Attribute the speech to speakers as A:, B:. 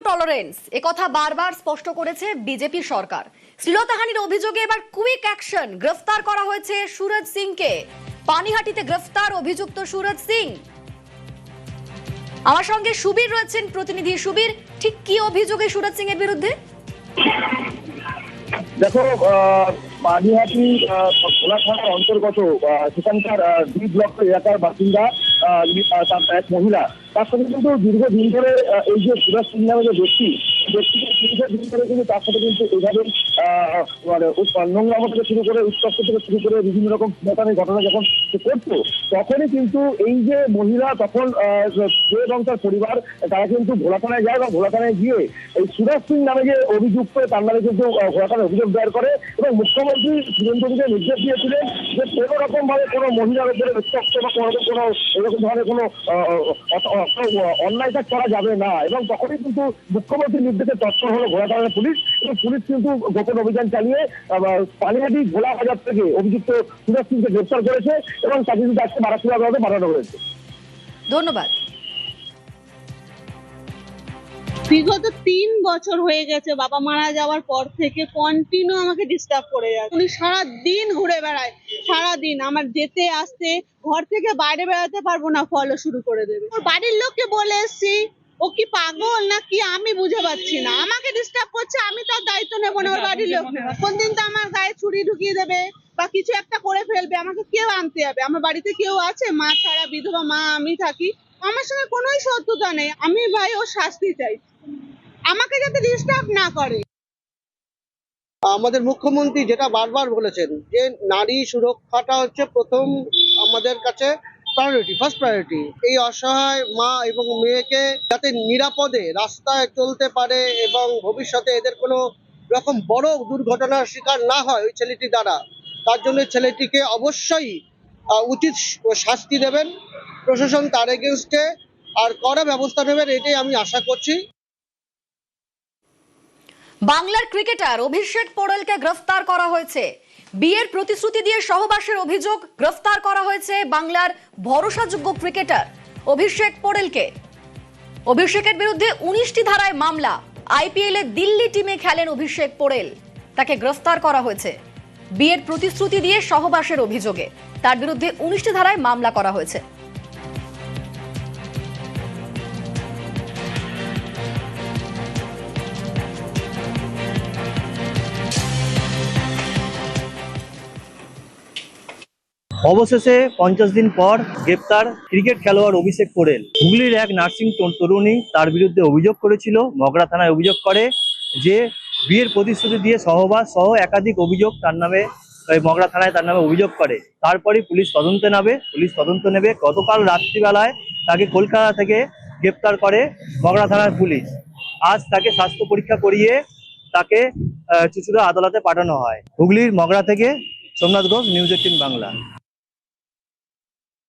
A: Tolerance একথা বারবার স্পষ্ট করেছে বিজেপি সরকার। শ্লীলতাহানির অভিযোগে এবার কুইক অ্যাকশন, গ্রেফতার করা হয়েছে সুরজ সিংকে। পানিহাটিতে গ্রেফতার অভিযুক্ত সুরজ সিং। আমার সঙ্গে সুবীর রয়েছেন প্রতিনিধি। সুবীর, ঠিক কি অভিযোগে সুরজ সিং এর বিরুদ্ধে?
B: দেখো, পানিহাটি ভোলা থানার অন্তর্গত সেখানকার ডি ব্লক এলাকার বাসিন্দা এক মহিলা, তার সাথে কিন্তু দীর্ঘদিন ধরে এই যে সুরজ সিং নামে যে ব্যক্তিকে দীর্ঘদিন ধরে কিন্তু তার সাথে কিন্তু এইভাবে নোংরামো থেকে শুরু করে উৎকষ্ট থেকে শুরু করে বিভিন্ন রকম শ্লীলতাহানির ঘটনা যখন সে করতো, তখনই কিন্তু এই যে মহিলা তখন সে এবং তার পরিবার তারা কিন্তু ভোলা থানায় যায় বা ভোলা থানায় গিয়ে এই সুরজ সিং নামে যে অভিযুক্ত তার নামে কিন্তু ভোলা থানায় অভিযোগ দায়ের করে এবং মুখ্যমন্ত্রী সুরেন্দ্রকে নির্দেশ দিয়েছিলেন যে কোনো রকম ভাবে কোনো মহিলার উপরে উৎকষ্ট বা কোনো রকম কোনো এরকম ধরনের কোনো অন্যায় কাজ করা যাবে না। এবং তখনই কিন্তু মুখ্যমন্ত্রীর নির্দেশে তৎপর হলো ভোলা থানার পুলিশ এবং পুলিশ কিন্তু গোপন অভিযান চালিয়ে পানিহাটি ভোলা বাজার থেকে অভিযুক্ত সুরজ সিংকে গ্রেফতার করেছে এবং তাকে কিন্তু আজকে বারাসুরা আদালতে পাঠানো হয়েছে।
A: ধন্যবাদ।
C: বিগত 3 বছর হয়ে গেছে বাবা মারা যাওয়ার পর থেকে কন্টিনিউ আমাকে ডিস্টার্ব করে যাচ্ছে। উনি সারাদিন ঘুরে বেড়ায়, সারাদিন আমার যেতে আসতে, ঘর থেকে বাইরে বেড়াতে পারবো না, ফলো শুরু করে দেবে। ওর বাড়ির লোককে বলে এসছি, ও কি পাগল না কি আমি বুঝে পাচ্ছি না। আমাকে ডিস্টার্ব করছে, আমি তার দায়িত্ব নেবো না। ওর বাড়ির লোক কোনদিন তো আমার গায়ে ছুরি ঢুকিয়ে দেবে বা কিছু একটা করে ফেলবে, আমাকে কেউ আনতে যাবে? আমার বাড়িতে কেউ আছে? মা ছাড়া বিধবা মা আমি থাকি, আমার সঙ্গে কোনোই শত্রুতা নেই। আমি ভাই ওর শাস্তি চাই, আমাকে যাতে ডিস্টার্ব না করে।
D: আমাদের মুখ্যমন্ত্রী যেটা বারবার বলেছেন যে নারী সুরক্ষাটা হচ্ছে প্রথম আমাদের কাছে প্রায়োরিটি, ফার্স্ট প্রায়োরিটি। এই অসহায় মা এবং মেয়েকে যাতে নিরাপদে রাস্তায় চলতে পারে এবং ভবিষ্যতে এদের কোনো রকম বড় দুর্ঘটনার শিকার না হয় ওই ছেলেটি দ্বারা, তার জন্য ছেলেটিকে অবশ্যই উচিত শাস্তি দেবেন প্রশাসন, তার এগেনস্টে আর কড়া ব্যবস্থা নেবেন, এটাই আমি আশা করছি।
A: বাংলার ক্রিকেটার অভিষেক পোড়েলকে গ্রেফতার করা হয়েছে। বিয়ের প্রতিশ্রুতি দিয়ে সহবাসের অভিযোগ গ্রেফতার করা হয়েছে বাংলার ভরসাযোগ্য ক্রিকেটার অভিষেক পোড়েলকে। অভিষেকের বিরুদ্ধে 19টি ধারায় মামলা। আইপিএল এ দিল্লি টিমে খেলেন অভিষেক পোড়েল, তাকে গ্রেফতার করা হয়েছে বিয়ের প্রতিশ্রুতি দিয়ে সহবাসের অভিযোগে। তার বিরুদ্ধে 19টি ধারায় মামলা করা হয়েছে।
E: অবশেষে 50 দিন পর গ্রেপ্তার ক্রিকেট খেলোয়াড় অভিষেক পোড়েল। হুগলির এক নার্সিং তরুণী তার বিরুদ্ধে অভিযোগ করেছিল, মগরা থানায় অভিযোগ করে যে বিয়ের প্রতিশ্রুতি দিয়ে সহবাস সহ একাধিক অভিযোগ তার নামে মগরা থানায় তার নামে অভিযোগ করে। তারপরে পুলিশ তদন্ত নেবে। গতকাল রাত্রিবেলায় তাকে কলকাতা থেকে গ্রেপ্তার করে মগরা থানার পুলিশ। আজ তাকে স্বাস্থ্য পরীক্ষা করিয়ে তাকে চুঁচুড়া আদালতে পাঠানো হয়। হুগলির মগরা থেকে সোমনাথ ঘোষ, নিউজ 18 বাংলা।